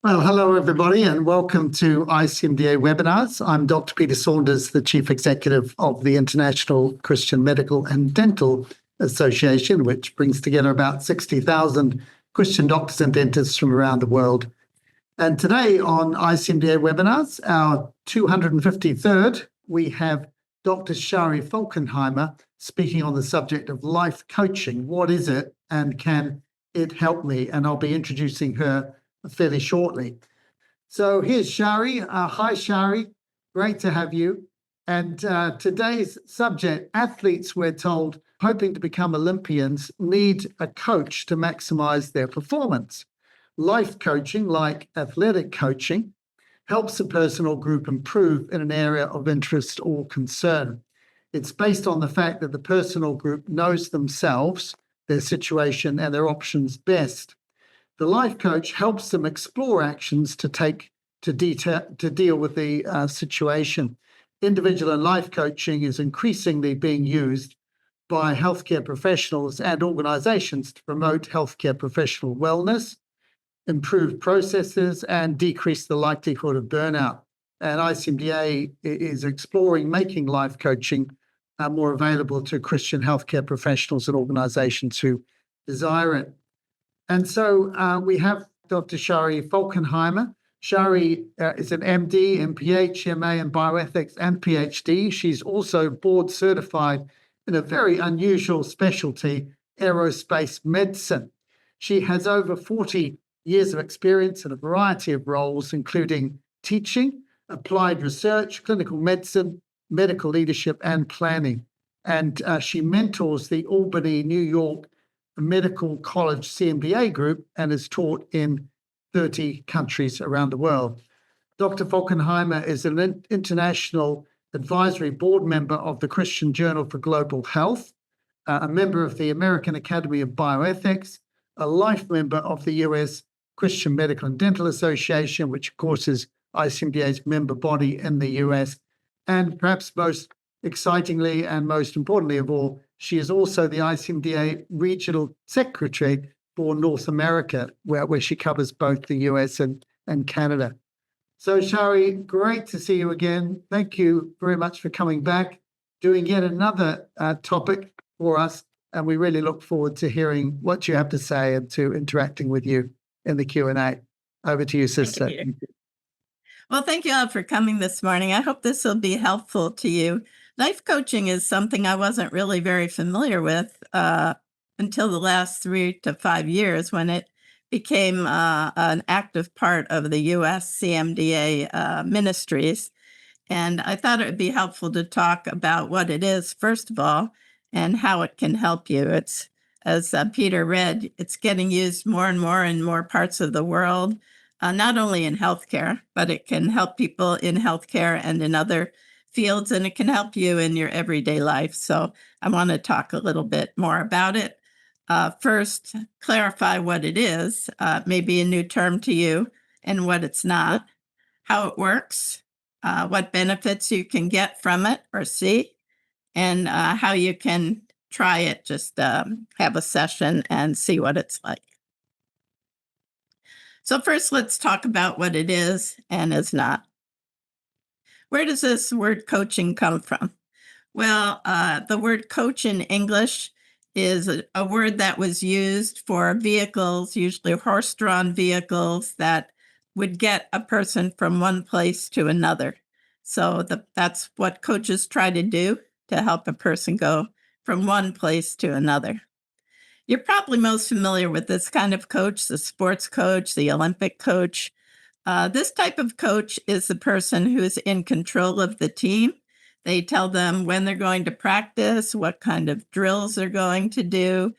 Well, hello, everybody, and welcome to ICMDA webinars. I'm Dr. Peter Saunders, the Chief Executive of the International Christian Medical and Dental Association, which brings together about 60,000 Christian doctors and dentists from around the world. And today on ICMDA webinars, our 253rd, we have Dr. Shari Falkenheimer speaking on the subject of life coaching. What is it, and can it help me? And I'll be introducing her fairly shortly. So here's Shari. Hi, Shari. Great to have you. And today's subject, athletes, we're told, hoping to become Olympians, need a coach to maximize their performance. Life coaching, like athletic coaching, helps a person or group improve in an area of interest or concern. It's based on the fact that the person or group knows themselves, their situation, and their options best. The life coach helps them explore actions to take to deal with the situation. Individual and life coaching is increasingly being used by healthcare professionals and organizations to promote healthcare professional wellness, improve processes, and decrease the likelihood of burnout. And ICMDA is exploring making life coaching more available to Christian healthcare professionals and organizations who desire it. And so we have Dr. Shari Falkenheimer. Shari is an MD, MPH, MA in bioethics and PhD. She's also board certified in a very unusual specialty, aerospace medicine. She has over 40 years of experience in a variety of roles, including teaching, applied research, clinical medicine, medical leadership, and planning. And she mentors the Albany, New York Medical College CMBA group and is taught in 30 countries around the world. Dr. Falkenheimer is an international advisory board member of the Christian Journal for Global Health, a member of the American Academy of Bioethics, a life member of the US Christian Medical and Dental Association, which of course is ICMDA's member body in the US, and perhaps most excitingly and most importantly of all, she is also the ICMDA Regional Secretary for North America, where she covers both the US and Canada. So, Shari, great to see you again. Thank you very much for coming back, doing yet another topic for us. And we really look forward to hearing what you have to say and to interacting with you in the Q&A. Over to you, sister. Thank you. Well, thank you all for coming this morning. I hope this will be helpful to you. Life coaching is something I wasn't really very familiar with until the last 3 to 5 years when it became an active part of the US CMDA ministries. And I thought it would be helpful to talk about what it is, first of all, and how it can help you. It's, as Peter read, it's getting used more and more in more parts of the world, not only in healthcare, but it can help people in healthcare and in other fields, and it can help you in your everyday life. So I want to talk a little bit more about it. First, clarify what it is, maybe a new term to you, and what it's not, how it works, what benefits you can get from it or see, and how you can try it, just have a session and see what it's like. So first, let's talk about what it is and is not. Where does this word coaching come from? Well, the word coach in English is a word that was used for vehicles, usually horse-drawn vehicles, that would get a person from one place to another. So that's what coaches try to do, to help a person go from one place to another. You're probably most familiar with this kind of coach, the sports coach, the Olympic coach. This type of coach is the person who is in control of the team. They tell them when they're going to practice, what kind of drills they're going to do.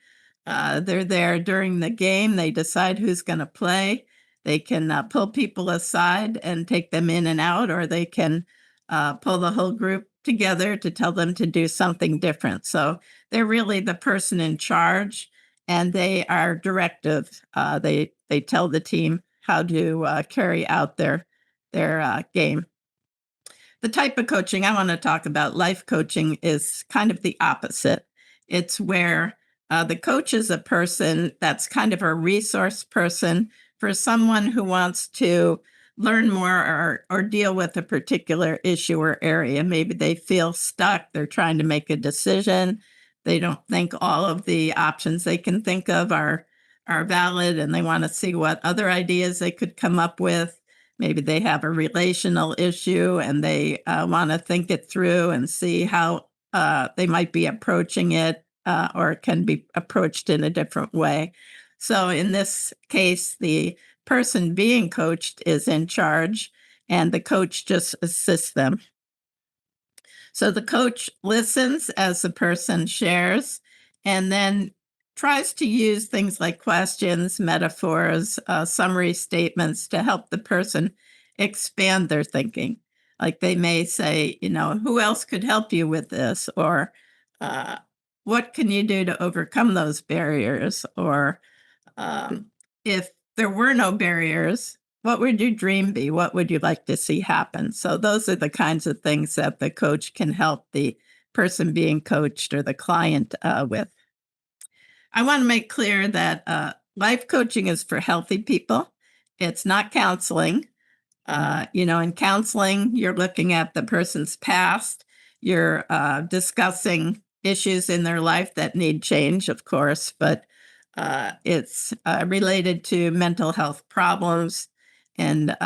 They're there during the game. They decide who's going to play. They can pull people aside and take them in and out, or they can pull the whole group together to tell them to do something different. So they're really the person in charge, and they are directive. They tell the team how to carry out their game. The type of coaching I want to talk about, life coaching, is kind of the opposite. It's where the coach is a person that's kind of a resource person for someone who wants to learn more or deal with a particular issue or area. Maybe they feel stuck, they're trying to make a decision. They don't think all of the options they can think of are valid, and they want to see what other ideas they could come up with. Maybe they have a relational issue and they want to think it through and see how they might be approaching it, or it can be approached in a different way. So in this case, the person being coached is in charge and the coach just assists them. So the coach listens as the person shares and then tries to use things like questions, metaphors, summary statements to help the person expand their thinking. Like they may say, who else could help you with this? Or uh, what can you do to overcome those barriers? Or if there were no barriers, what would your dream be? What would you like to see happen? So those are the kinds of things that the coach can help the person being coached or the client with. I want to make clear that life coaching is for healthy people. It's not counseling. In counseling, you're looking at the person's past. You're discussing issues in their life that need change, of course, but it's related to mental health problems. And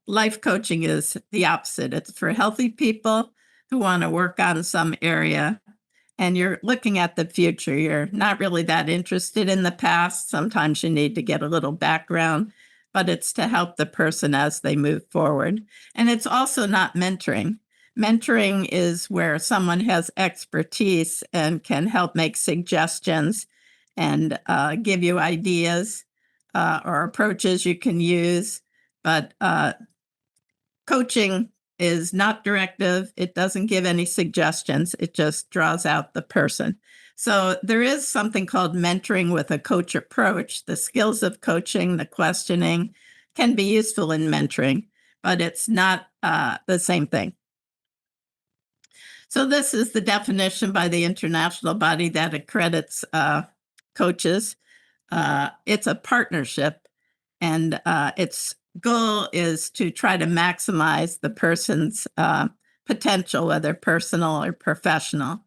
life coaching is the opposite. It's for healthy people who want to work on some area. And you're looking at the future. You're not really that interested in the past. Sometimes you need to get a little background, but it's to help the person as they move forward. And it's also not mentoring. Mentoring is where someone has expertise and can help make suggestions and give you ideas or approaches you can use. But coaching is not directive. It doesn't give any suggestions. It just draws out the person. So there is something called mentoring with a coach approach. The skills of coaching, the questioning can be useful in mentoring, but it's not the same thing. So this is the definition by the international body that accredits coaches. It's a partnership, and its goal is to try to maximize the person's potential, whether personal or professional.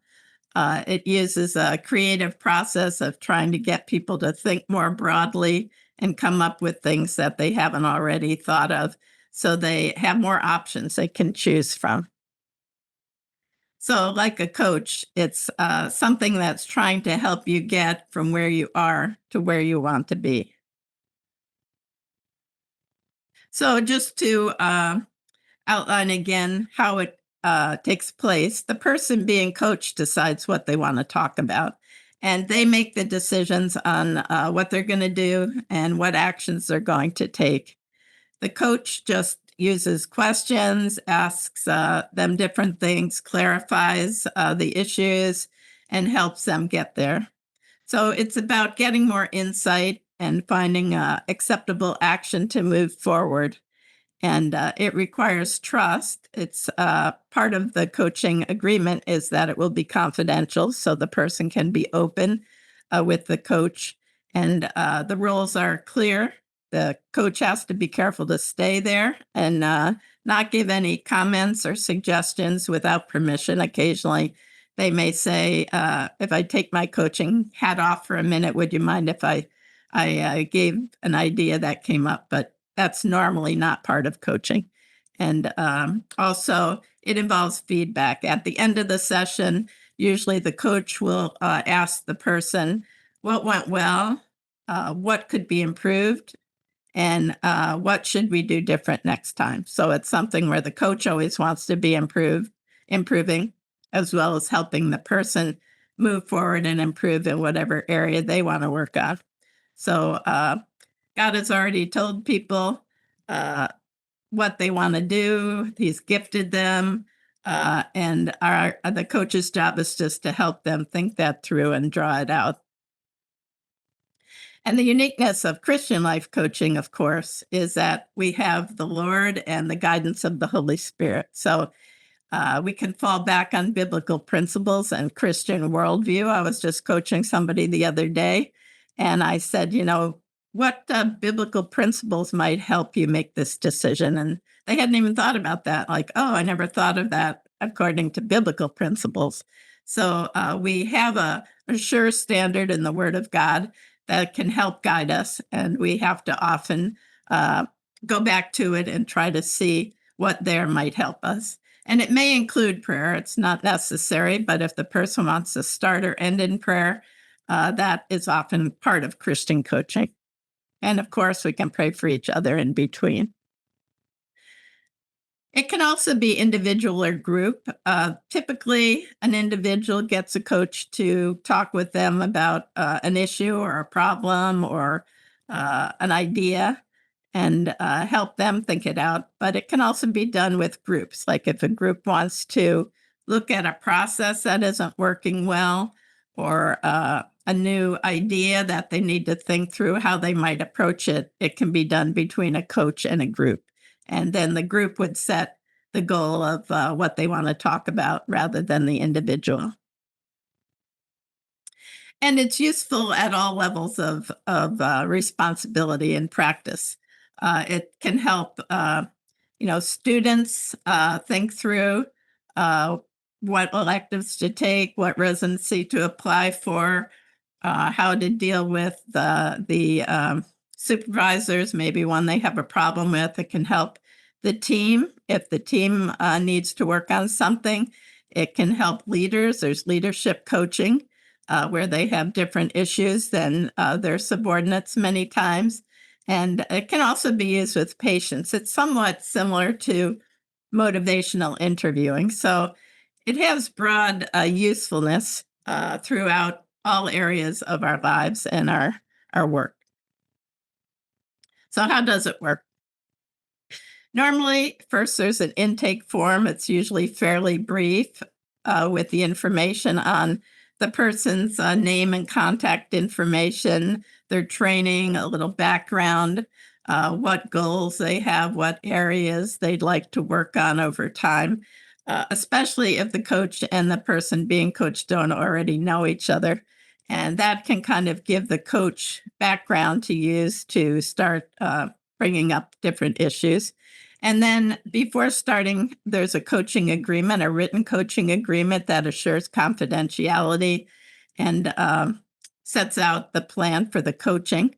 It uses a creative process of trying to get people to think more broadly and come up with things that they haven't already thought of, so they have more options they can choose from. So like a coach, it's something that's trying to help you get from where you are to where you want to be. So just to outline again how it takes place, the person being coached decides what they want to talk about, and they make the decisions on what they're going to do and what actions they're going to take. The coach just uses questions, asks them different things, clarifies the issues, and helps them get there. So it's about getting more insight and finding acceptable action to move forward. And it requires trust. It's part of the coaching agreement is that it will be confidential, so the person can be open with the coach. And the rules are clear. The coach has to be careful to stay there and not give any comments or suggestions without permission. Occasionally, they may say, if I take my coaching hat off for a minute, would you mind if I gave an idea that came up? But that's normally not part of coaching. And also, it involves feedback. At the end of the session, usually the coach will ask the person what went well, what could be improved, and what should we do different next time. So it's something where the coach always wants to be improving, as well as helping the person move forward and improve in whatever area they want to work on. So God has already told people what they want to do. He's gifted them. And the coach's job is just to help them think that through and draw it out. And the uniqueness of Christian life coaching, of course, is that we have the Lord and the guidance of the Holy Spirit. So we can fall back on biblical principles and Christian worldview. I was just coaching somebody the other day, and I said, what biblical principles might help you make this decision? And they hadn't even thought about that. Like, oh, I never thought of that according to biblical principles. So we have a sure standard in the Word of God that can help guide us. And we have to often go back to it and try to see what there might help us. And it may include prayer. It's not necessary, but if the person wants to start or end in prayer, that is often part of Christian coaching. And of course, we can pray for each other in between. It can also be individual or group. Typically, an individual gets a coach to talk with them about an issue or a problem or an idea and help them think it out. But it can also be done with groups. Like if a group wants to look at a process that isn't working well or a new idea that they need to think through how they might approach it, it can be done between a coach and a group. And then the group would set the goal of what they want to talk about rather than the individual. And it's useful at all levels of responsibility and practice. It can help, students think through what electives to take, what residency to apply for, how to deal with the supervisors, maybe one they have a problem with. It can help the team. If the team needs to work on something, it can help leaders. There's leadership coaching where they have different issues than their subordinates many times. And it can also be used with patients. It's somewhat similar to motivational interviewing. So it has broad usefulness throughout all areas of our lives and our work. So how does it work? Normally, first there's an intake form. It's usually fairly brief with the information on the person's name and contact information, their training, a little background, what goals they have, what areas they'd like to work on over time, especially if the coach and the person being coached don't already know each other. And that can kind of give the coach background to use to start bringing up different issues. And then before starting, there's a coaching agreement, a written coaching agreement that assures confidentiality and sets out the plan for the coaching.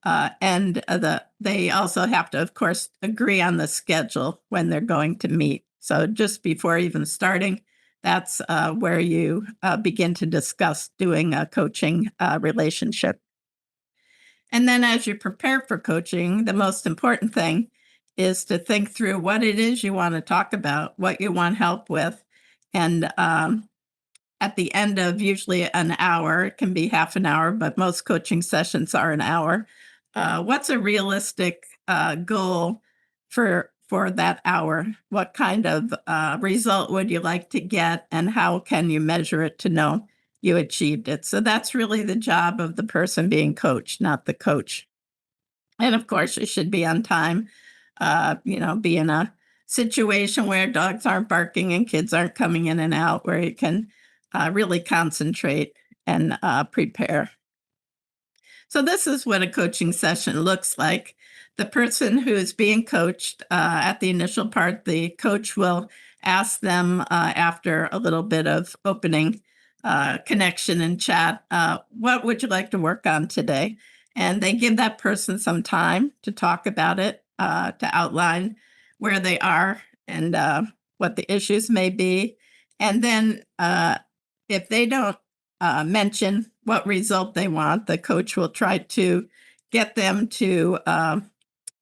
They also have to, of course, agree on the schedule when they're going to meet. So just before even starting, that's where you begin to discuss doing a coaching relationship. And then as you prepare for coaching, the most important thing is to think through what it is you want to talk about, what you want help with. And at the end of usually an hour, it can be half an hour, but most coaching sessions are an hour. What's a realistic goal for that hour? What kind of result would you like to get, and how can you measure it to know you achieved it? So that's really the job of the person being coached, not the coach. And of course, you should be on time. Be in a situation where dogs aren't barking and kids aren't coming in and out, where you can really concentrate and prepare. So this is what a coaching session looks like. The person who is being coached at the initial part, the coach will ask them after a little bit of opening connection and chat, what would you like to work on today? And they give that person some time to talk about it, to outline where they are and what the issues may be. And then if they don't mention what result they want, the coach will try to get them to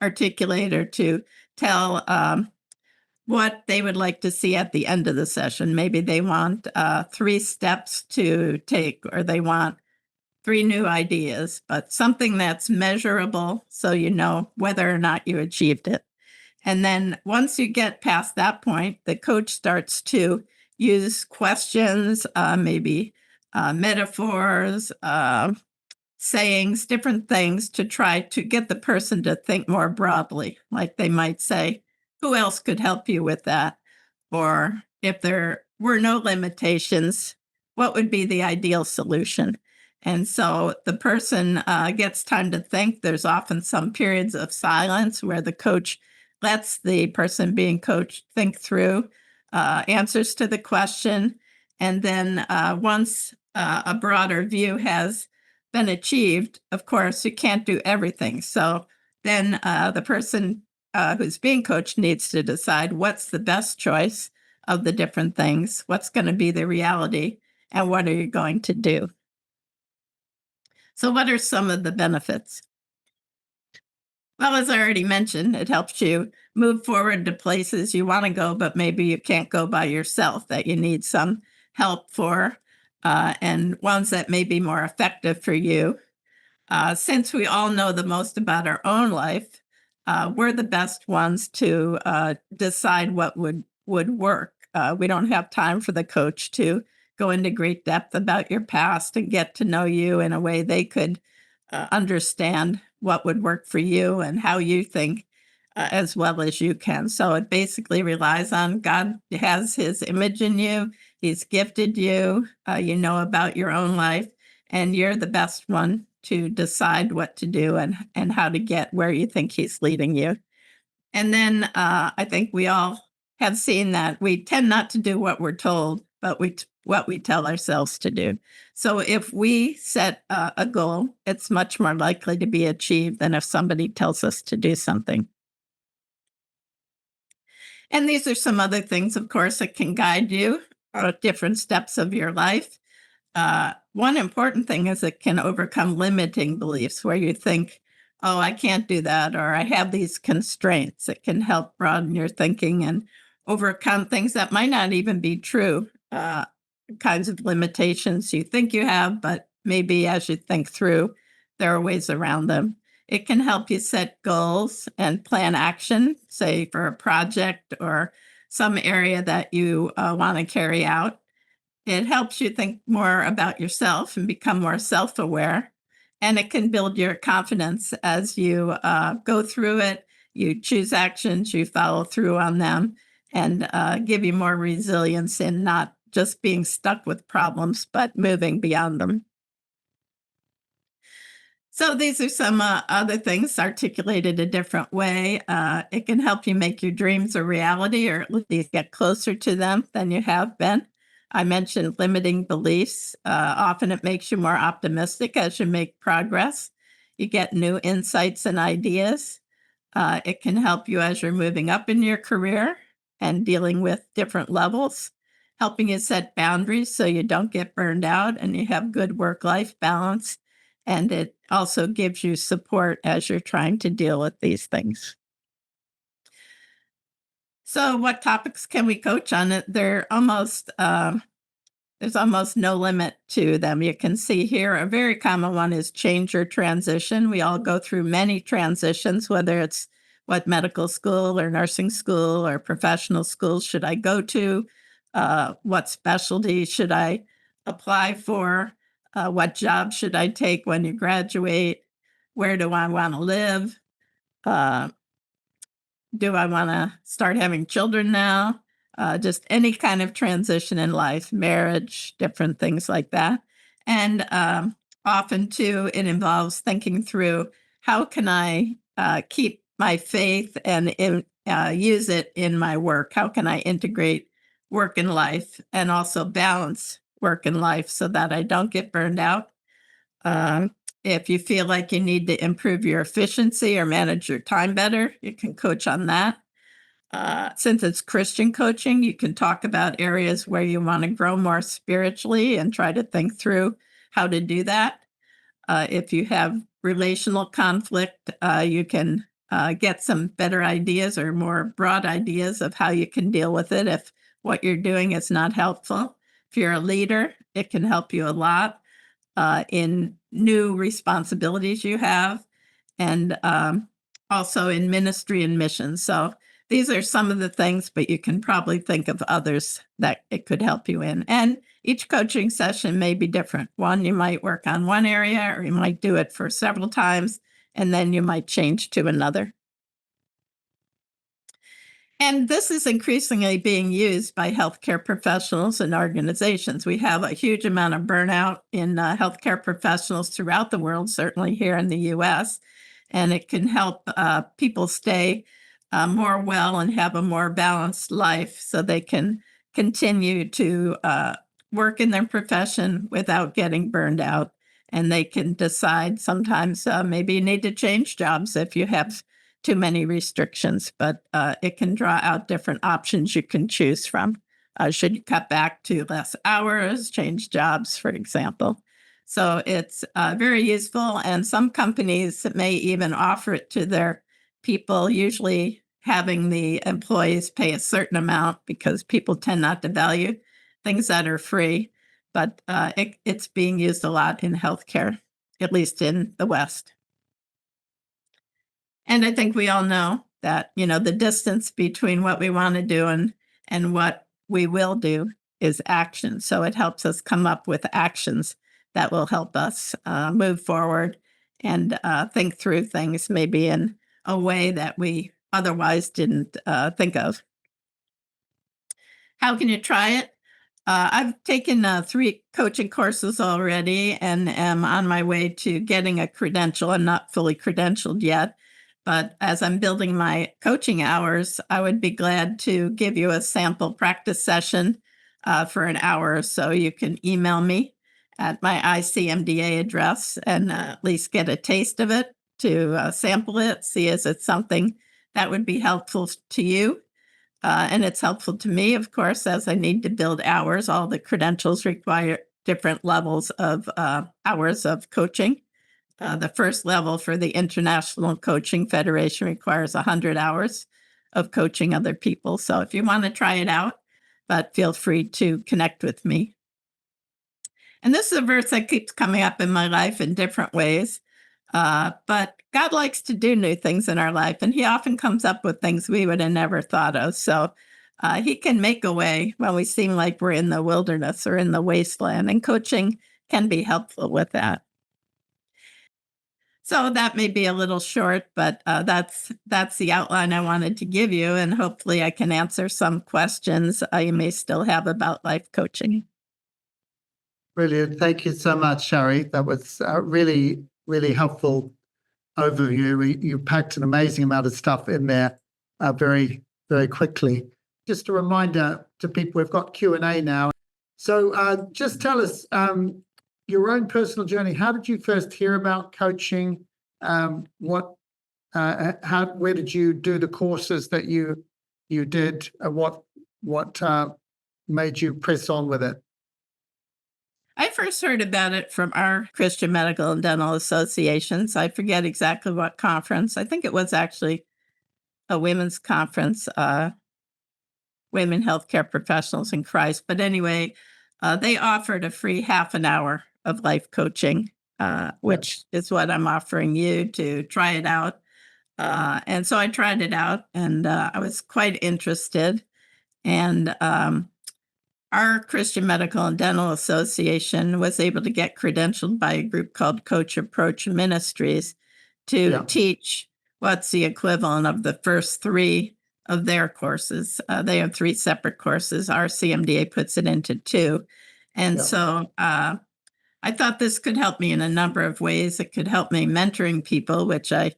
articulate or to tell what they would like to see at the end of the session. Maybe they want 3 steps to take, or they want 3 new ideas, but something that's measurable so you know whether or not you achieved it. And then once you get past that point, the coach starts to use questions, maybe metaphors, sayings, different things to try to get the person to think more broadly. Like they might say, who else could help you with that? Or if there were no limitations, what would be the ideal solution? And so the person gets time to think. There's often some periods of silence where the coach lets the person being coached think through answers to the question. And then once a broader view has been achieved, of course, you can't do everything. So then the person who's being coached needs to decide what's the best choice of the different things, what's going to be the reality, and what are you going to do. So what are some of the benefits? Well, as I already mentioned, it helps you move forward to places you want to go, but maybe you can't go by yourself, that you need some help for, and ones that may be more effective for you. Since we all know the most about our own life, we're the best ones to decide what would work. We don't have time for the coach to go into great depth about your past and get to know you in a way they could understand what would work for you and how you think as well as you can. So it basically relies on God has his image in you. He's gifted you. You know about your own life, and you're the best one to decide what to do and how to get where you think he's leading you. And then I think we all have seen that we tend not to do what we're told, but what we tell ourselves to do. So if we set a goal, it's much more likely to be achieved than if somebody tells us to do something. And these are some other things, of course, that can guide you at different steps of your life. One important thing is it can overcome limiting beliefs where you think, oh, I can't do that, or I have these constraints. It can help broaden your thinking and overcome things that might not even be true, kinds of limitations you think you have, but maybe as you think through, there are ways around them. It can help you set goals and plan action, say for a project or some area that you want to carry out. It helps you think more about yourself and become more self-aware. And it can build your confidence as you go through it. You choose actions, you follow through on them, and give you more resilience in not just being stuck with problems, but moving beyond them. So these are some other things articulated a different way. It can help you make your dreams a reality, or at least get closer to them than you have been. I mentioned limiting beliefs. Often it makes you more optimistic as you make progress. You get new insights and ideas. It can help you as you're moving up in your career and dealing with different levels, helping you set boundaries so you don't get burned out and you have good work-life balance. And it also gives you support as you're trying to deal with these things. So, what topics can we coach on it? There's almost no limit to them. You can see here a very common one is change or transition. We all go through many transitions, whether it's what medical school or nursing school or professional school should I go to? What specialty should I apply for? What job should I take when you graduate? Where do I want to live? Uh, do I want to start having children now? Just any kind of transition in life, marriage, different things like that. And often, too, it involves thinking through how can I keep my faith and use it in my work? How can I integrate work and life and also balance work and life so that I don't get burned out? If you feel like you need to improve your efficiency or manage your time better, you can coach on that. Since it's Christian coaching, you can talk about areas where you want to grow more spiritually and try to think through how to do that. If you have relational conflict, you can get some better ideas or more broad ideas of how you can deal with it if what you're doing is not helpful. If you're a leader, it can help you a lot in new responsibilities you have, and also in ministry and mission. So these are some of the things, but you can probably think of others that it could help you in. And each coaching session may be different. One, you might work on one area, or you might do it for several times, and then you might change to another. And this is increasingly being used by healthcare professionals and organizations. We have a huge amount of burnout in healthcare professionals throughout the world, certainly here in the US, and it can help people stay more well and have a more balanced life so they can continue to work in their profession without getting burned out. And they can decide sometimes maybe you need to change jobs if you have too many restrictions, but it can draw out different options you can choose from. Should you cut back to less hours, change jobs, for example? So it's very useful, and some companies may even offer it to their people, usually having the employees pay a certain amount because people tend not to value things that are free. But it's being used a lot in healthcare, at least in the West. And I think we all know that, the distance between what we want to do and what we will do is action. So it helps us come up with actions that will help us move forward and think through things maybe in a way that we otherwise didn't think of. How can you try it? I've taken 3 coaching courses already and am on my way to getting a credential. I'm not fully credentialed yet, but as I'm building my coaching hours, I would be glad to give you a sample practice session for an hour or so. You can email me at my ICMDA address and at least get a taste of it to sample it, see is it something that would be helpful to you. And it's helpful to me, of course, as I need to build hours. All the credentials require different levels of hours of coaching. The first level for the International Coaching Federation requires 100 hours of coaching other people. So if you want to try it out, but feel free to connect with me. And this is a verse that keeps coming up in my life in different ways. But God likes to do new things in our life, and He often comes up with things we would have never thought of. So He can make a way when we seem like we're in the wilderness or in the wasteland, and coaching can be helpful with that. So that may be a little short, but that's the outline I wanted to give you, and hopefully I can answer some questions you may still have about life coaching. Brilliant. Thank you so much, Shari. That was really, really helpful overview. You packed an amazing amount of stuff in there very, very quickly. Just a reminder to people, we've got Q&A now. So just tell us your own personal journey. How did you first hear about coaching? Where did you do the courses that you did? What made you press on with it? I first heard about it from our Christian Medical and Dental Associations. I forget exactly what conference. I think it was actually a women's conference, Women Healthcare Professionals in Christ. But anyway, they offered a free half an hour of life coaching, which is what I'm offering you to try it out. And so I tried it out, and I was quite interested. And our Christian Medical and Dental Association was able to get credentialed by a group called Coach Approach Ministries to teach what's the equivalent of the first 3 of their courses. They have 3 separate courses. Our CMDA puts it into 2. And so I thought this could help me in a number of ways. It could help me mentoring people, which I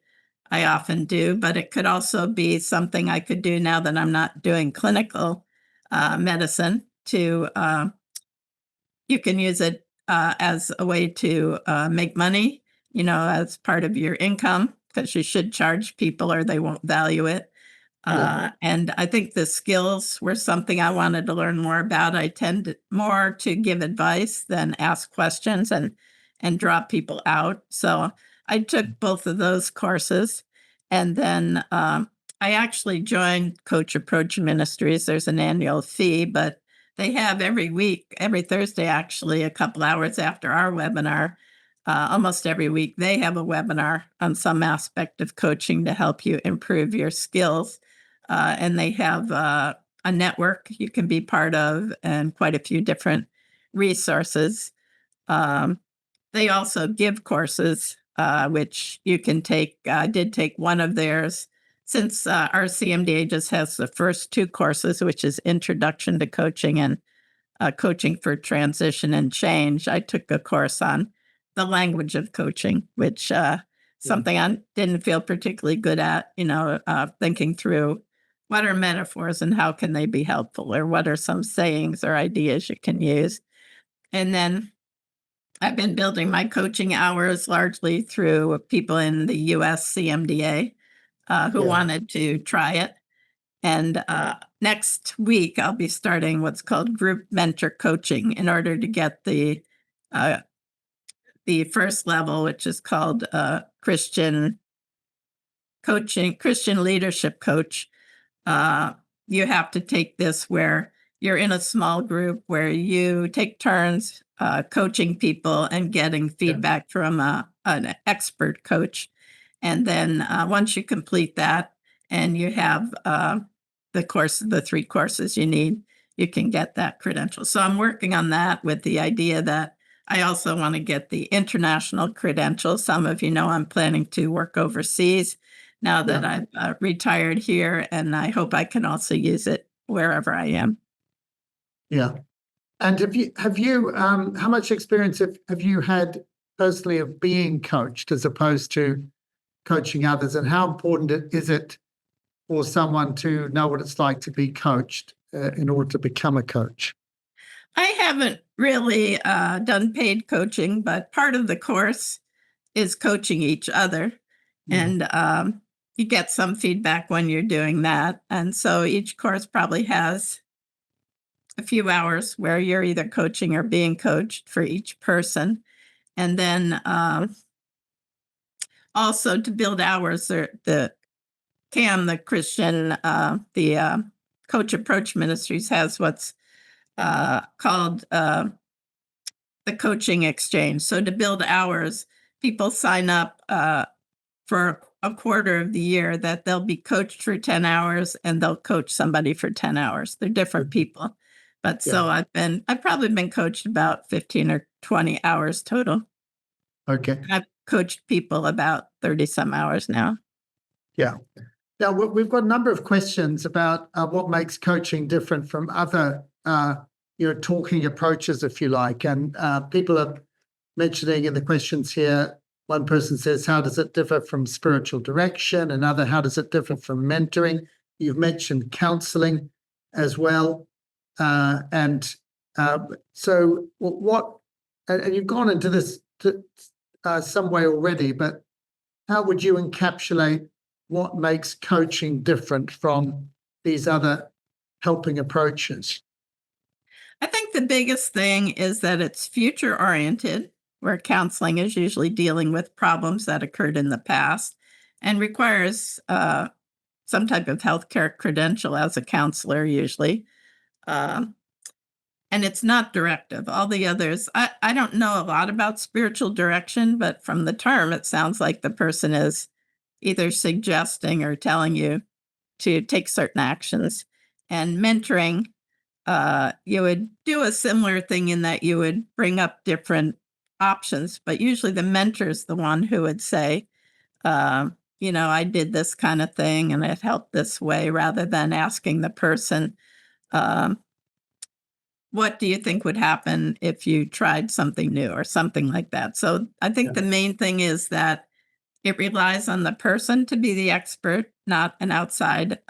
often do, but it could also be something I could do now that I'm not doing clinical medicine. You can use it as a way to make money, as part of your income, because you should charge people or they won't value it. And I think the skills were something I wanted to learn more about. I tend more to give advice than ask questions and draw people out. So I took both of those courses, and then I actually joined Coach Approach Ministries. There's an annual fee, but they have every week, every Thursday, actually, a couple hours after our webinar, almost every week, they have a webinar on some aspect of coaching to help you improve your skills. And they have a network you can be part of and quite a few different resources. They also give courses, which you can take. I did take one of theirs since our CMDA just has the first two courses, which is Introduction to Coaching and Coaching for Transition and Change, I took a course on the language of coaching, which something I didn't feel particularly good at, thinking through what are metaphors and how can they be helpful, or what are some sayings or ideas you can use. And then I've been building my coaching hours largely through people in the US CMDA who Yeah. wanted to try it. And next week, I'll be starting what's called group mentor coaching in order to get the first level, which is called Christian coaching, Christian leadership coach. You have to take this where you're in a small group where you take turns coaching people and getting feedback from an expert coach. And then once you complete that and you have the 3 courses you need, you can get that credential. So I'm working on that with the idea that I also want to get the international credential. Some of you know I'm planning to work overseas now that I've retired here, and I hope I can also use it wherever I am. Yeah. And have you how much experience have you had personally of being coached as opposed to coaching others, and how important is it for someone to know what it's like to be coached in order to become a coach? I haven't really done paid coaching, but part of the course is coaching each other. And you get some feedback when you're doing that. And so each course probably has a few hours where you're either coaching or being coached for each person. And then also to build hours, the CAM, the Christian, the Coach Approach Ministries has what's called the coaching exchange. So to build hours, people sign up for a quarter of the year that they'll be coached for 10 hours and they'll coach somebody for 10 hours. They're different people. But so I've probably been coached about 15 or 20 hours total. Okay. I've coached people about 30 some hours now. Yeah. Now, we've got a number of questions about what makes coaching different from other, talking approaches, if you like. And people are mentioning in the questions here, one person says, how does it differ from spiritual direction? Another, how does it differ from mentoring? You've mentioned counseling as well. So what, and you've gone into this some way already, but how would you encapsulate what makes coaching different from these other helping approaches? I think the biggest thing is that it's future oriented, where counseling is usually dealing with problems that occurred in the past and requires some type of healthcare credential as a counselor, usually. And it's not directive. All the others, I don't know a lot about spiritual direction, but from the term, it sounds like the person is either suggesting or telling you to take certain actions. And mentoring, you would do a similar thing in that you would bring up different options, but usually the mentor is the one who would say, I did this kind of thing and it helped this way, rather than asking the person, what do you think would happen if you tried something new or something like that? So I think the main thing is that it relies on the person to be the expert, not an outside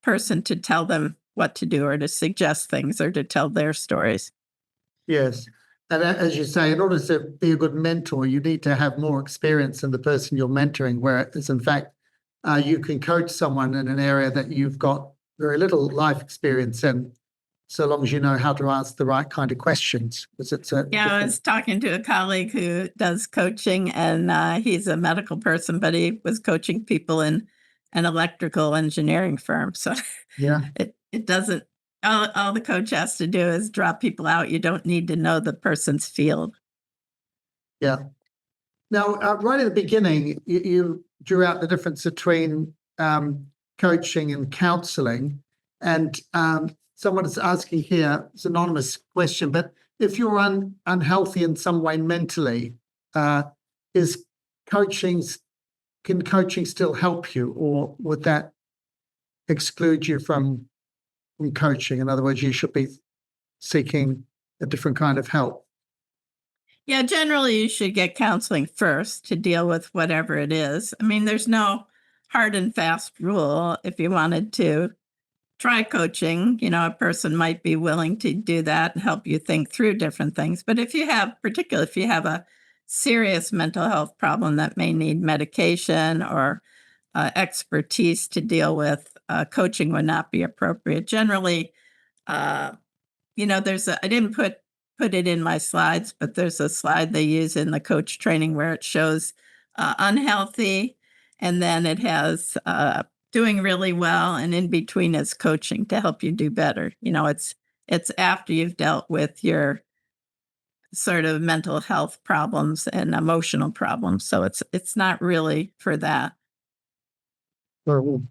person to tell them what to do or to suggest things or to tell their stories. Yes. And as you say, in order to be a good mentor, you need to have more experience than the person you're mentoring, whereas in fact, you can coach someone in an area that you've got very little life experience in, so long as you know how to ask the right kind of questions. I was talking to a colleague who does coaching, and he's a medical person, but he was coaching people in an electrical engineering firm. So it doesn't, all the coach has to do is drop people out. You don't need to know the person's field. Yeah. Now, right at the beginning, you drew out the difference between coaching and counseling. And someone is asking here, it's an anonymous question, but if you're unhealthy in some way mentally, can coaching still help you, or would that exclude you from coaching? In other words, you should be seeking a different kind of help. Yeah, generally you should get counseling first to deal with whatever it is. I mean, there's no hard and fast rule. If you wanted to try coaching, a person might be willing to do that and help you think through different things. But particularly if you have a serious mental health problem that may need medication or expertise to deal with, coaching would not be appropriate. Generally, uh, I didn't put it in my slides, but there's a slide they use in the coach training where it shows unhealthy, and then it has doing really well, and in between is coaching to help you do better. It's after you've dealt with your sort of mental health problems and emotional problems, so it's not really for that. Well,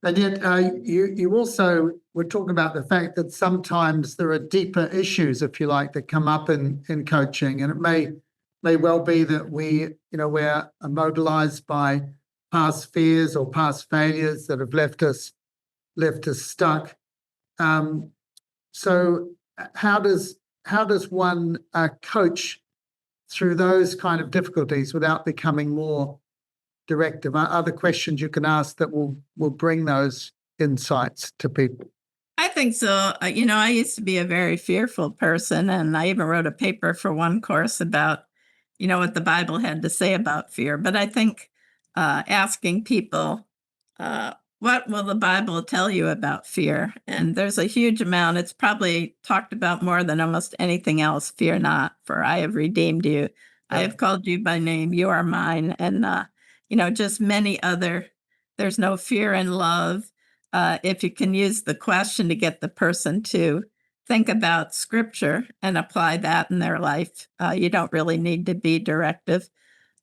and yet, you also were talking about the fact that sometimes there are deeper issues, if you like, that come up in coaching, and it may well be that we're immobilized by past fears or past failures that have left us stuck. So, how does one coach through those kind of difficulties without becoming more directive? Other questions you can ask that will bring those insights to people. I think so. I used to be a very fearful person, and I even wrote a paper for one course about, what the Bible had to say about fear. But I think asking people, what will the Bible tell you about fear? And there's a huge amount. It's probably talked about more than almost anything else. Fear not, for I have redeemed you. I have called you by name. You are mine. And, just many other. There's no fear in love. If you can use the question to get the person to think about scripture and apply that in their life, you don't really need to be directive.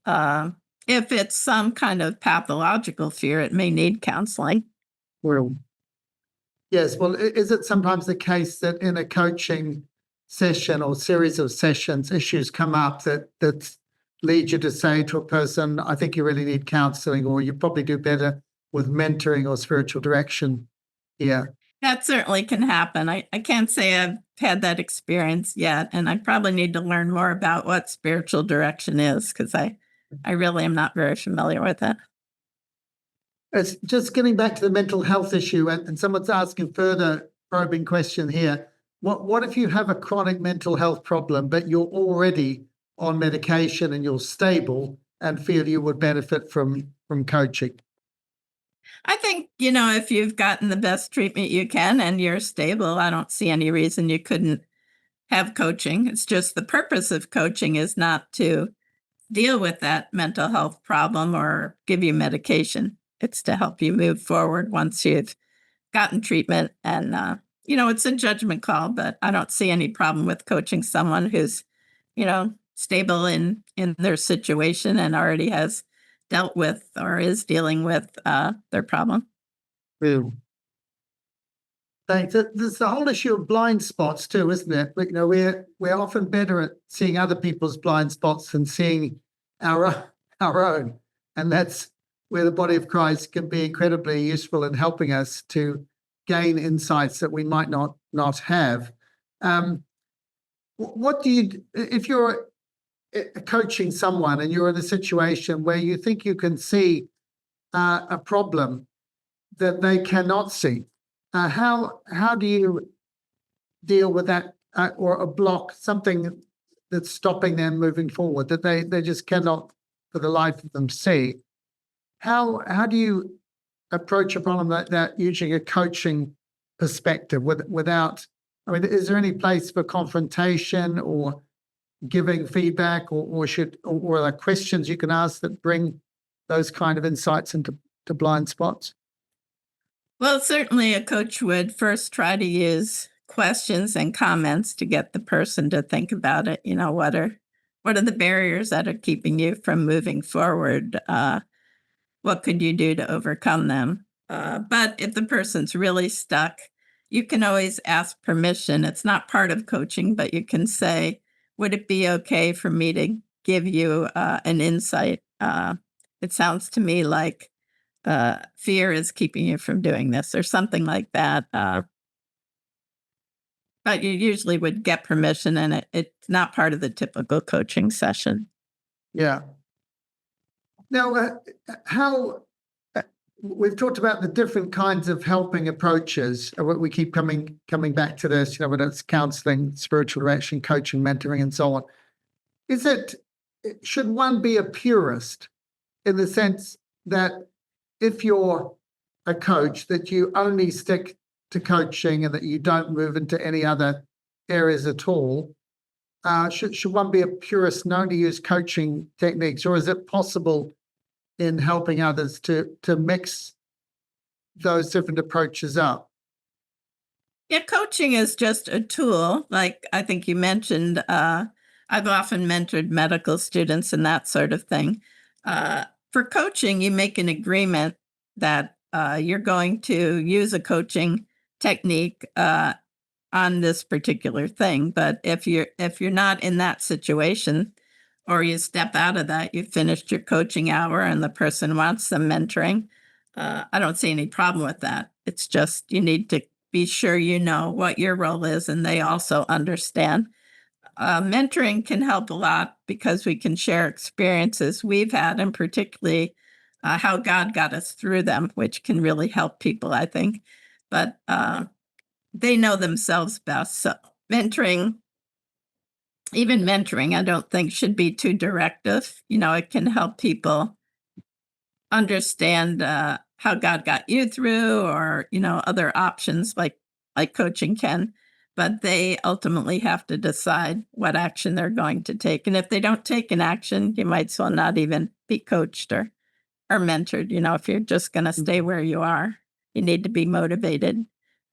Uh, if it's some kind of pathological fear, it may need counseling. Well, yes. Well, is it sometimes the case that in a coaching session or series of sessions, issues come up that lead you to say to a person, I think you really need counseling, or you probably do better with mentoring or spiritual direction? Yeah. That certainly can happen. I can't say I've had that experience yet, and I probably need to learn more about what spiritual direction is because I really am not very familiar with it. It's just getting back to the mental health issue, and someone's asking further probing question here. What if you have a chronic mental health problem, but you're already on medication and you're stable and feel you would benefit from coaching? I think, if you've gotten the best treatment you can and you're stable, I don't see any reason you couldn't have coaching. It's just the purpose of coaching is not to deal with that mental health problem or give you medication. It's to help you move forward once you've gotten treatment. And, it's a judgment call, but I don't see any problem with coaching someone who's, stable in their situation and already has dealt with or is dealing with their problem. Well, thanks. There's the whole issue of blind spots too, isn't it? But, we're often better at seeing other people's blind spots than seeing our own, and that's where the body of Christ can be incredibly useful in helping us to gain insights that we might not have. What do you, if you're coaching someone and you're in a situation where you think you can see a problem that they cannot see, how do you deal with that, or a block, something that's stopping them moving forward that they just cannot for the life of them see? How do you approach a problem like that using a coaching perspective without, I mean, is there any place for confrontation or giving feedback, or are there questions you can ask that bring those kind of insights into blind spots? Well, certainly a coach would first try to use questions and comments to get the person to think about it. What are the barriers that are keeping you from moving forward? What could you do to overcome them? But if the person's really stuck, you can always ask permission. It's not part of coaching, but you can say, would it be okay for me to give you an insight? It sounds to me like fear is keeping you from doing this or something like that. But you usually would get permission, and it's not part of the typical coaching session. Yeah. Now, how we've talked about the different kinds of helping approaches. We keep coming back to this, whether it's counseling, spiritual direction, coaching, mentoring, and so on. Should one be a purist in the sense that if you're a coach, that you only stick to coaching and that you don't move into any other areas at all? Should one be a purist and only use coaching techniques, or is it possible in helping others to mix those different approaches up? Yeah, coaching is just a tool. Like I think you mentioned, I've often mentored medical students and that sort of thing. For coaching, you make an agreement that you're going to use a coaching technique on this particular thing. But if you're not in that situation, or you step out of that, you finished your coaching hour, and the person wants some mentoring, I don't see any problem with that. It's just you need to be sure you know what your role is, and they also understand. Mentoring can help a lot because we can share experiences we've had, and particularly how God got us through them, which can really help people, I think. But they know themselves best. So mentoring, even mentoring, I don't think should be too directive. It can help people understand how God got you through, or other options like coaching can. But they ultimately have to decide what action they're going to take. And if they don't take an action, you might as well not even be coached or mentored. If you're just going to stay where you are, you need to be motivated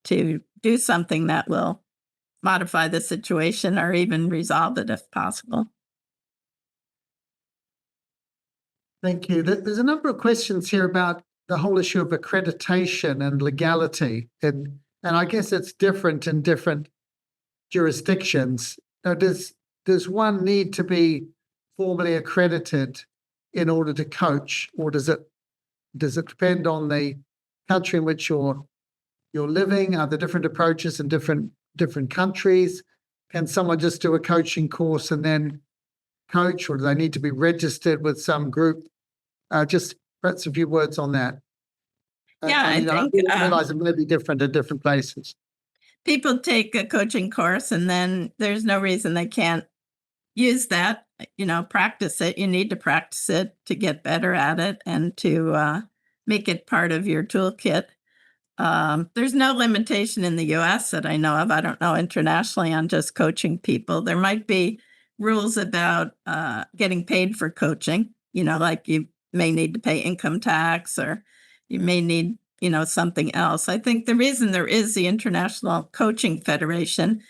to do something that will modify the situation or even resolve it if possible. Thank you. There's a number of questions here about the whole issue of accreditation and legality. And I guess it's different in different jurisdictions. Now, does one need to be formally accredited in order to coach, or does it depend on the country in which you're living? Are there different approaches in different countries? Can someone just do a coaching course and then coach, or do they need to be registered with some group? Just perhaps a few words on that. Yeah, I think I realize it may be different in different places. people take a coaching course, and then there's no reason they can't use that, practice it. You need to practice it to get better at it and to make it part of your toolkit. There's no limitation in the US that I know of. I don't know internationally on just coaching people. There might be rules about getting paid for coaching, like you may need to pay income tax, or you may need, something else. I think the reason there is the International Coaching Federation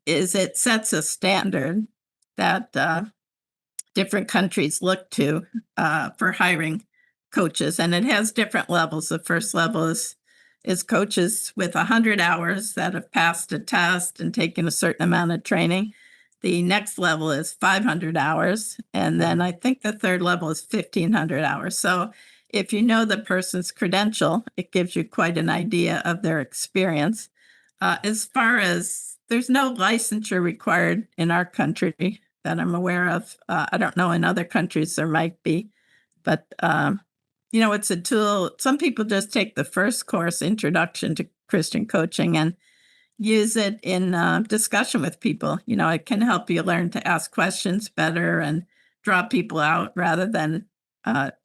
is it sets a standard that different countries look to for hiring coaches, and it has different levels. The first level is coaches with 100 hours that have passed a test and taken a certain amount of training. The next level is 500 hours, and then I think the third level is 1,500 hours. So if you know the person's credential, it gives you quite an idea of their experience. As far as there's no licensure required in our country that I'm aware of. I don't know, in other countries there might be, but it's a tool. Some people just take the first course, Introduction to Christian Coaching, and use it in discussion with people. It can help you learn to ask questions better and draw people out rather than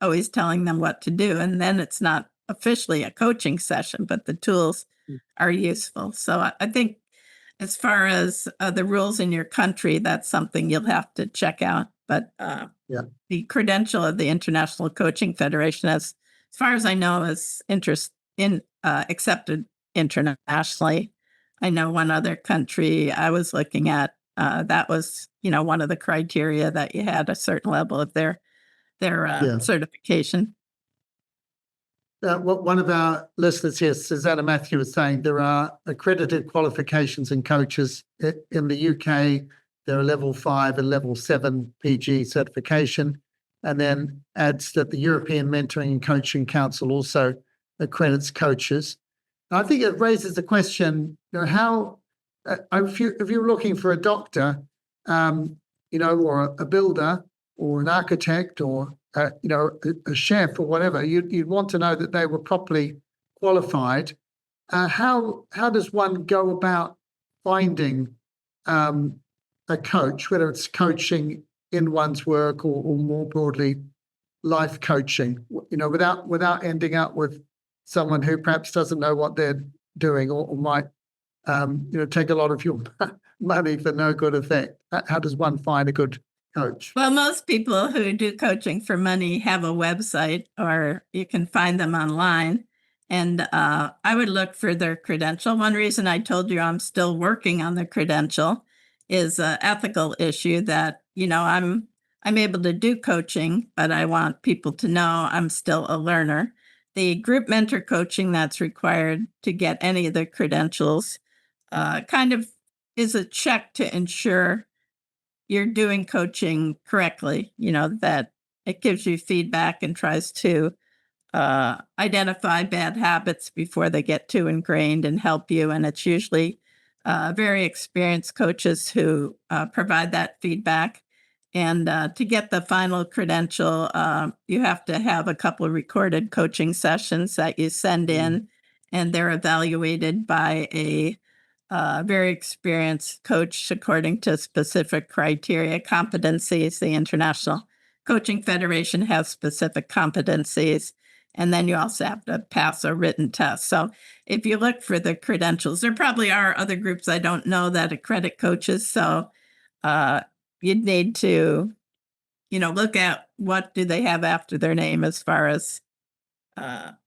always telling them what to do. And then it's not officially a coaching session, but the tools are useful. So I think as far as the rules in your country, that's something you'll have to check out. But the credential of the International Coaching Federation, as far as I know, is accepted internationally. I know one other country I was looking at, that was, one of the criteria that you had a certain level of their certification. One of our listeners here, Susanna Matthew, was saying there are accredited qualifications in coaches in the UK. There are level 5 and level 7 PG certification. and then adds that the European Mentoring and Coaching Council also accredits coaches. I think it raises the question, how, if you're looking for a doctor, or a builder or an architect or, a chef or whatever, you'd want to know that they were properly qualified. How does one go about finding a coach, whether it's coaching in one's work or more broadly life coaching, without ending up with someone who perhaps doesn't know what they're doing or might take a lot of your money for no good effect? How does one find a good coach? Well, most people who do coaching for money have a website, or you can find them online. And I would look for their credential. One reason I told you I'm still working on the credential is an ethical issue that, I'm able to do coaching, but I want people to know I'm still a learner. The group mentor coaching that's required to get any of the credentials kind of is a check to ensure you're doing coaching correctly, that it gives you feedback and tries to identify bad habits before they get too ingrained and help you. And it's usually very experienced coaches who provide that feedback. And to get the final credential, you have to have a couple of recorded coaching sessions that you send in, and they're evaluated by a very experienced coach according to specific criteria, competencies. The International Coaching Federation has specific competencies. And then you also have to pass a written test. So if you look for the credentials, there probably are other groups I don't know that accredit coaches. So you'd need to, look at what do they have after their name as far as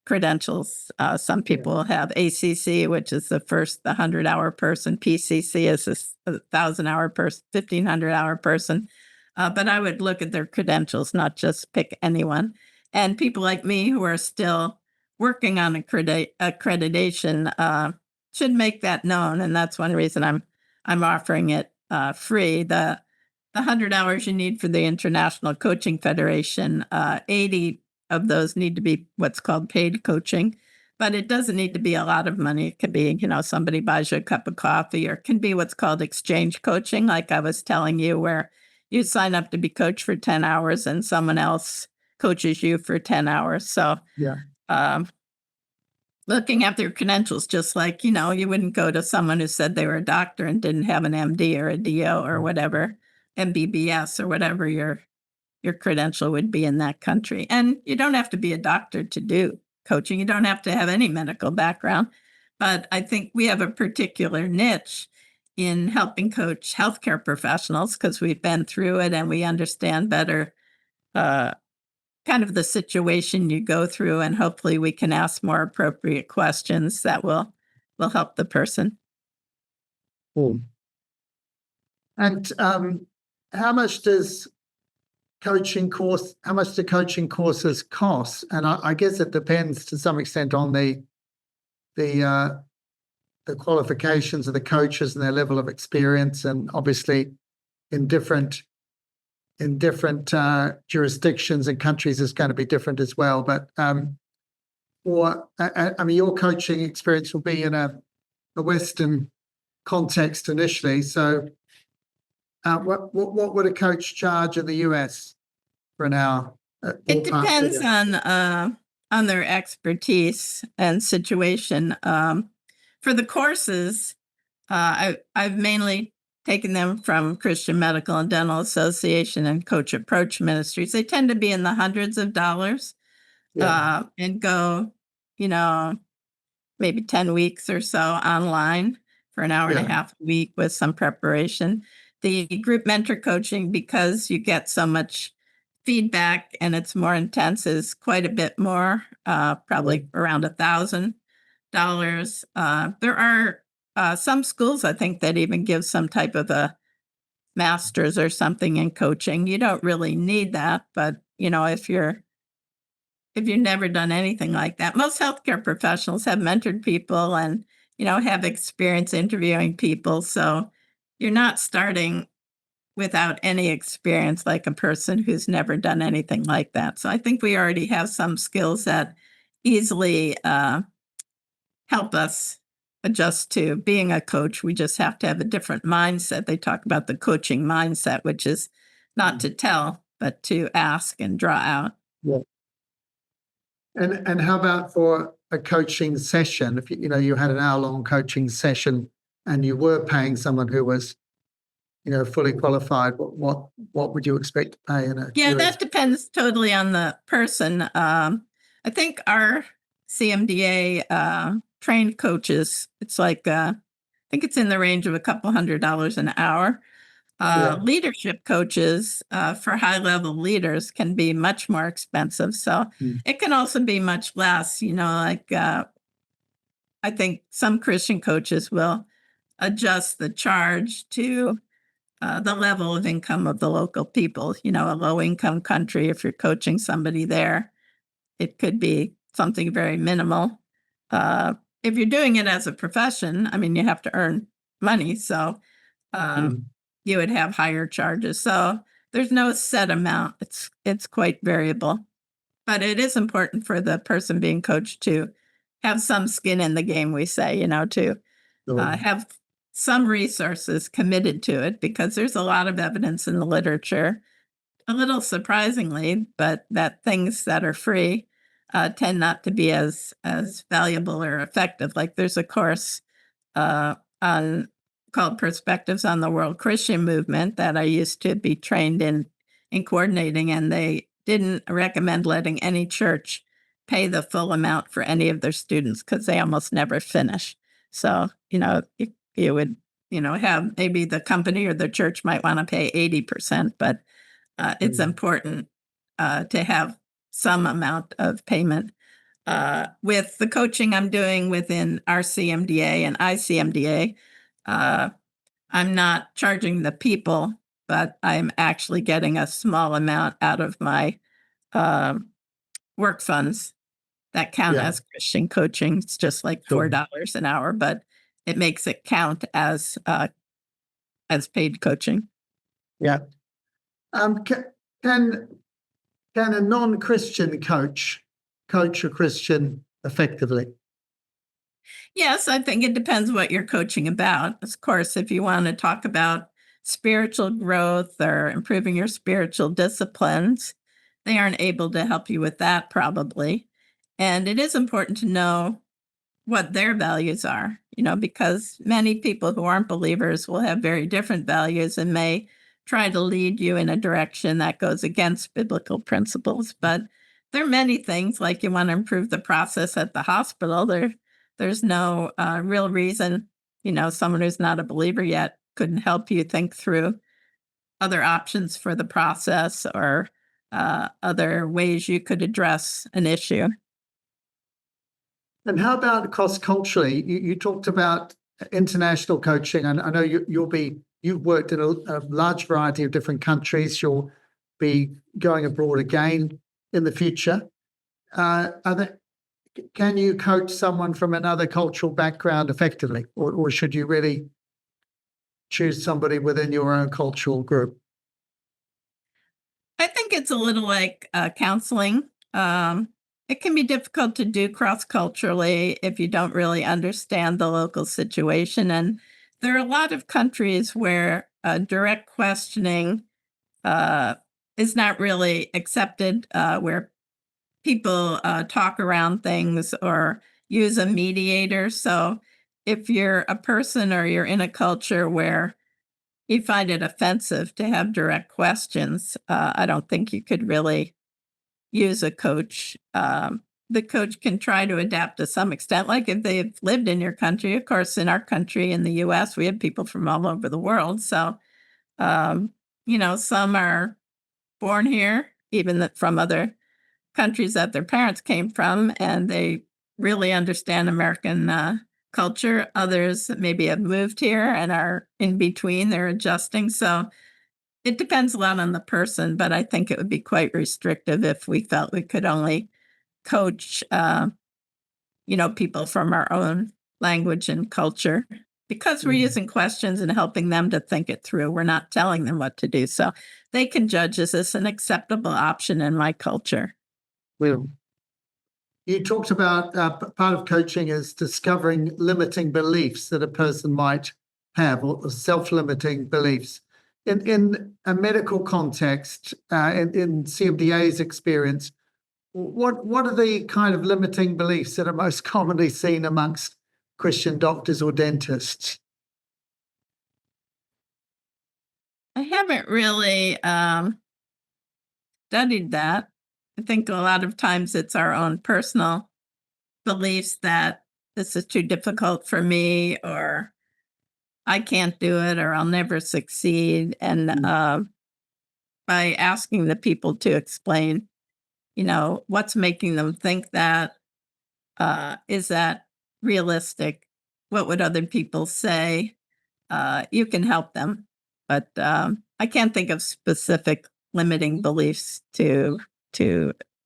credentials. Some people have ACC, which is the 100-hour person. PCC is a 1,000-hour person, 1,500-hour person. But I would look at their credentials, not just pick anyone. And people like me who are still working on accreditation should make that known. And that's one reason I'm offering it free. The 100 hours you need for the International Coaching Federation, 80 of those need to be what's called paid coaching. But it doesn't need to be a lot of money. It could be, somebody buys you a cup of coffee, or it can be what's called exchange coaching, like I was telling you, where you sign up to be coached for 10 hours and someone else coaches you for 10 hours. So looking at their credentials, just like, you wouldn't go to someone who said they were a doctor and didn't have an MD or a DO or whatever, MBBS or whatever your credential would be in that country. And you don't have to be a doctor to do coaching. You don't have to have any medical background. But I think we have a particular niche in helping coach healthcare professionals because we've been through it and we understand better kind of the situation you go through, and hopefully we can ask more appropriate questions that will help the person. Cool. And how much do coaching courses cost? And I guess it depends to some extent on the qualifications of the coaches and their level of experience, and obviously in different jurisdictions and countries is going to be different as well. But your coaching experience will be in a Western context initially. So what would a coach charge in the US for an hour? It depends on their expertise and situation. For the courses, I've mainly taken them from Christian Medical and Dental Association and Coach Approach Ministries. They tend to be in the hundreds of dollars and go, maybe 10 weeks or so online for an hour and a half a week with some preparation. The group mentor coaching, because you get so much feedback and it's more intense, is quite a bit more, probably around $1,000. There are some schools, I think, that even give some type of a master's or something in coaching. You don't really need that, but if you've never done anything like that, most healthcare professionals have mentored people and have experience interviewing people. So you're not starting without any experience, like a person who's never done anything like that. So I think we already have some skills that easily help us adjust to being a coach. We just have to have a different mindset. They talk about the coaching mindset, which is not to tell, but to ask and draw out. Yeah. And how about for a coaching session? If you had an hour-long coaching session and you were paying someone who was fully qualified, what would you expect to pay in a Yeah, that depends totally on the person. I think our CMDA trained coaches, it's like I think it's in the range of a couple $100 an hour. Leadership coaches for high-level leaders can be much more expensive. So it can also be much less. I think some Christian coaches will adjust the charge to the level of income of the local people. A low-income country, if you're coaching somebody there, it could be something very minimal. If you're doing it as a profession, I mean, you have to earn money. So you would have higher charges. So there's no set amount. It's quite variable. But it is important for the person being coached to have some skin in the game, we say, to have some resources committed to it, because there's a lot of evidence in the literature, a little surprisingly, but that things that are free tend not to be as valuable or effective. Like there's a course called Perspectives on the World Christian Movement that I used to be trained in coordinating, and they didn't recommend letting any church pay the full amount for any of their students because they almost never finish. So, you would, have maybe the company or the church might want to pay 80%, but it's important to have some amount of payment. With the coaching I'm doing within our CMDA and ICMDA, I'm not charging the people, but I'm actually getting a small amount out of my work funds that count as Christian coaching. It's just like $4 an hour, but it makes it count as paid coaching. Yeah. Can a non-Christian coach a Christian effectively? Yes, I think it depends what you're coaching about. Of course, if you want to talk about spiritual growth or improving your spiritual disciplines, they aren't able to help you with that probably. And it is important to know what their values are, because many people who aren't believers will have very different values and may try to lead you in a direction that goes against biblical principles. But there are many things, like you want to improve the process at the hospital. There's no real reason, someone who's not a believer yet couldn't help you think through other options for the process or other ways you could address an issue. And how about cross-culturally? You talked about international coaching, and I know you've worked in a large variety of different countries. You'll be going abroad again in the future. Can you coach someone from another cultural background effectively, or should you really choose somebody within your own cultural group? I think it's a little like counseling. It can be difficult to do cross-culturally if you don't really understand the local situation. And there are a lot of countries where direct questioning is not really accepted, where people talk around things or use a mediator. So if you're a person or you're in a culture where you find it offensive to have direct questions, I don't think you could really use a coach. The coach can try to adapt to some extent, like if they've lived in your country. Of course, in our country, in the U.S., we have people from all over the world. So, some are born here, even from other countries that their parents came from, and they really understand American culture. Others maybe have moved here and are in between, they're adjusting. So it depends a lot on the person, but I think it would be quite restrictive if we felt we could only coach, people from our own language and culture. because we're using questions and helping them to think it through. We're not telling them what to do. So they can judge, is this an acceptable option in my culture? Well, you talked about part of coaching is discovering limiting beliefs that a person might have, or self-limiting beliefs. In a medical context, in CMDA's experience, what are the kind of limiting beliefs that are most commonly seen amongst Christian doctors or dentists? I haven't really studied that. I think a lot of times it's our own personal beliefs that this is too difficult for me, or I can't do it, or I'll never succeed. And by asking the people to explain, what's making them think that, is that realistic? What would other people say? You can help them, but I can't think of specific limiting beliefs to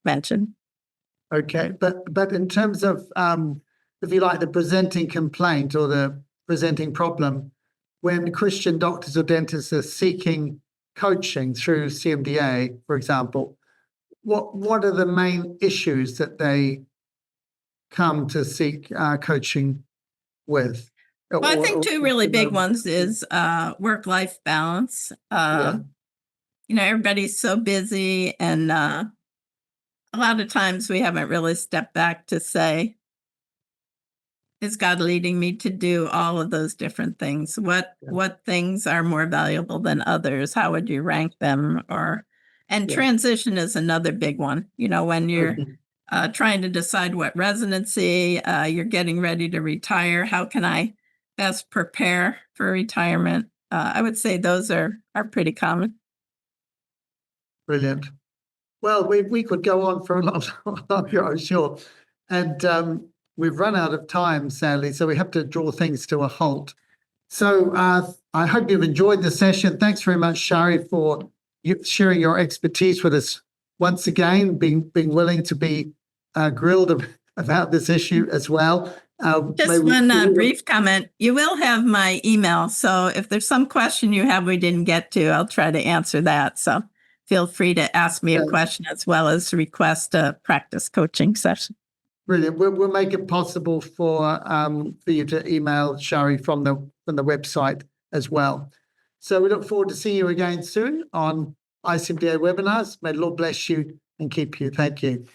mention. Okay, but in terms of, if you like, the presenting complaint or the presenting problem, when Christian doctors or dentists are seeking coaching through CMDA, for example, what are the main issues that they come to seek coaching with? Well, I think two really big ones is work-life balance. Everybody's so busy, and a lot of times we haven't really stepped back to say, is God leading me to do all of those different things? What things are more valuable than others? How would you rank them? And transition is another big one. When you're trying to decide what residency, you're getting ready to retire. How can I best prepare for retirement? I would say those are pretty common. Brilliant. Well, we could go on for a lot longer, I'm sure. And we've run out of time, sadly, so we have to draw things to a halt. So I hope you've enjoyed the session. Thanks very much, Shari, for sharing your expertise with us once again, being willing to be grilled about this issue as well. Just one brief comment. You will have my email, so if there's some question you have we didn't get to, I'll try to answer that. So feel free to ask me a question as well as request a practice coaching session. Brilliant. We'll make it possible for you to email Shari from the website as well. So we look forward to seeing you again soon on ICMDA webinars. May the Lord bless you and keep you. Thank you.